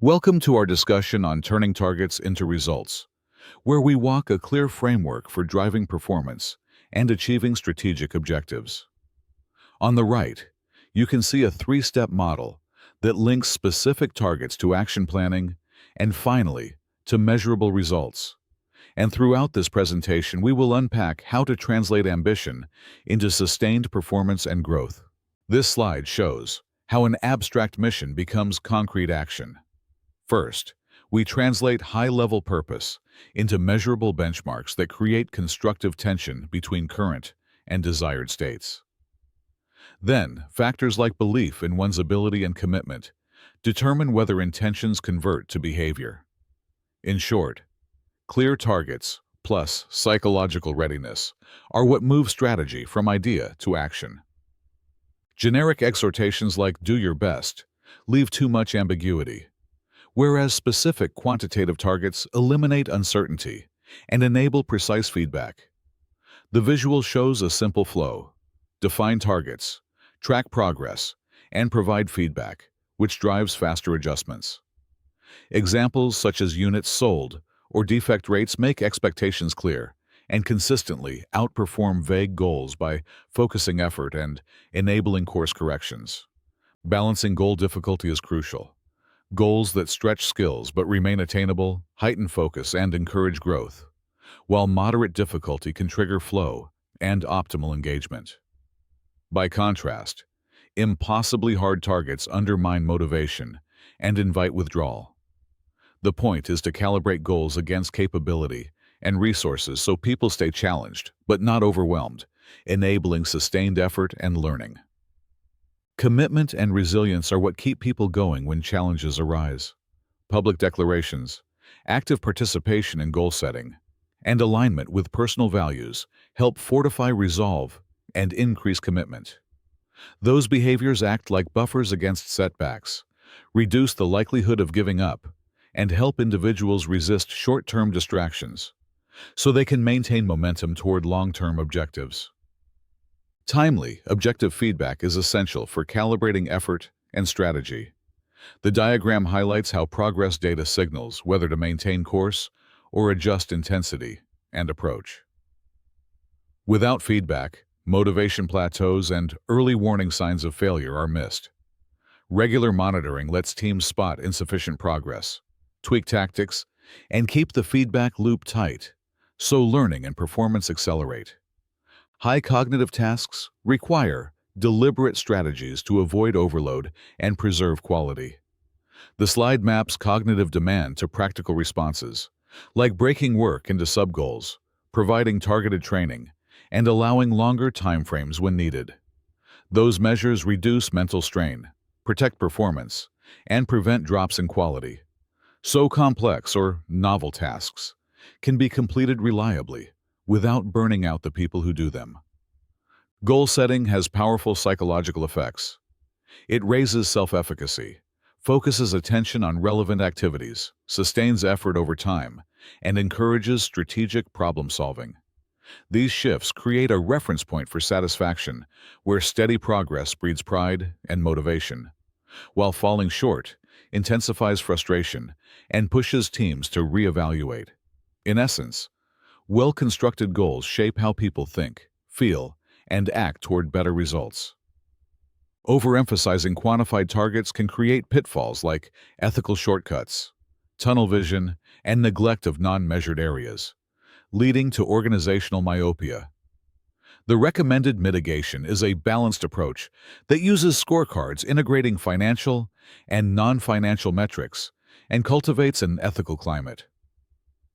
Welcome to our discussion on turning targets into results, where we walk a clear framework for driving performance and achieving strategic objectives. On the right, you can see a three-step model that links specific targets to action planning and finally to measurable results. And throughout this presentation, we will unpack how to translate ambition into sustained performance and growth. This slide shows how an abstract mission becomes concrete action. First, we translate high-level purpose into measurable benchmarks that create constructive tension between current and desired states. Then, factors like belief in one's ability and commitment determine whether intentions convert to behavior. In short, clear targets plus psychological readiness are what move strategy from idea to action. Generic exhortations like "do your best" leave too much ambiguity, whereas specific quantitative targets eliminate uncertainty and enable precise feedback. The visual shows a simple flow: define targets, track progress, and provide feedback, which drives faster adjustments. Examples such as units sold or defect rates make expectations clear and consistently outperform vague goals by focusing effort and enabling course corrections. Balancing goal difficulty is crucial. Goals that stretch skills but remain attainable heighten focus and encourage growth, while moderate difficulty can trigger flow and optimal engagement. By contrast, impossibly hard targets undermine motivation and invite withdrawal. The point is to calibrate goals against capability and resources so people stay challenged but not overwhelmed, enabling sustained effort and learning. Commitment and resilience are what keep people going when challenges arise. Public declarations, active participation in goal setting, and alignment with personal values help fortify resolve and increase commitment. Those behaviors act like buffers against setbacks, reduce the likelihood of giving up, and help individuals resist short-term distractions, so they can maintain momentum toward long-term objectives. Timely, objective feedback is essential for calibrating effort and strategy. The diagram highlights how progress data signals whether to maintain course or adjust intensity and approach. Without feedback, motivation plateaus and early warning signs of failure are missed. Regular monitoring lets teams spot insufficient progress, tweak tactics, and keep the feedback loop tight, so learning and performance accelerate. High cognitive tasks require deliberate strategies to avoid overload and preserve quality. The slide maps cognitive demand to practical responses, like breaking work into sub-goals, providing targeted training, and allowing longer timeframes when needed. Those measures reduce mental strain, protect performance, and prevent drops in quality. So complex or novel tasks can be completed reliably without burning out the people who do them. Goal setting has powerful psychological effects. It raises self-efficacy, focuses attention on relevant activities, sustains effort over time, and encourages strategic problem-solving. These shifts create a reference point for satisfaction, where steady progress breeds pride and motivation, while falling short intensifies frustration and pushes teams to reevaluate. In essence, well-constructed goals shape how people think, feel, and act toward better results. Overemphasizing quantified targets can create pitfalls like ethical shortcuts, tunnel vision, and neglect of non-measured areas, leading to organizational myopia. The recommended mitigation is a balanced approach that uses scorecards integrating financial and non-financial metrics and cultivates an ethical climate.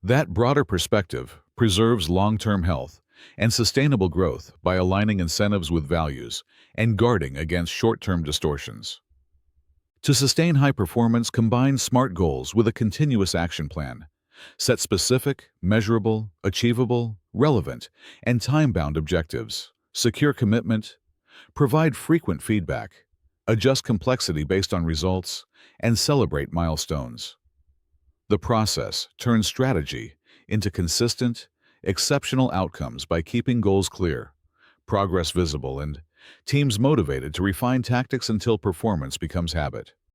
That broader perspective preserves long-term health and sustainable growth by aligning incentives with values and guarding against short-term distortions. To sustain high performance, combine SMART goals with a continuous action plan. Set specific, measurable, achievable, relevant, and time-bound objectives. Secure commitment. Provide frequent feedback. Adjust complexity based on results, and celebrate milestones. The process turns strategy into consistent, exceptional outcomes by keeping goals clear, progress visible, and teams motivated to refine tactics until performance becomes habit.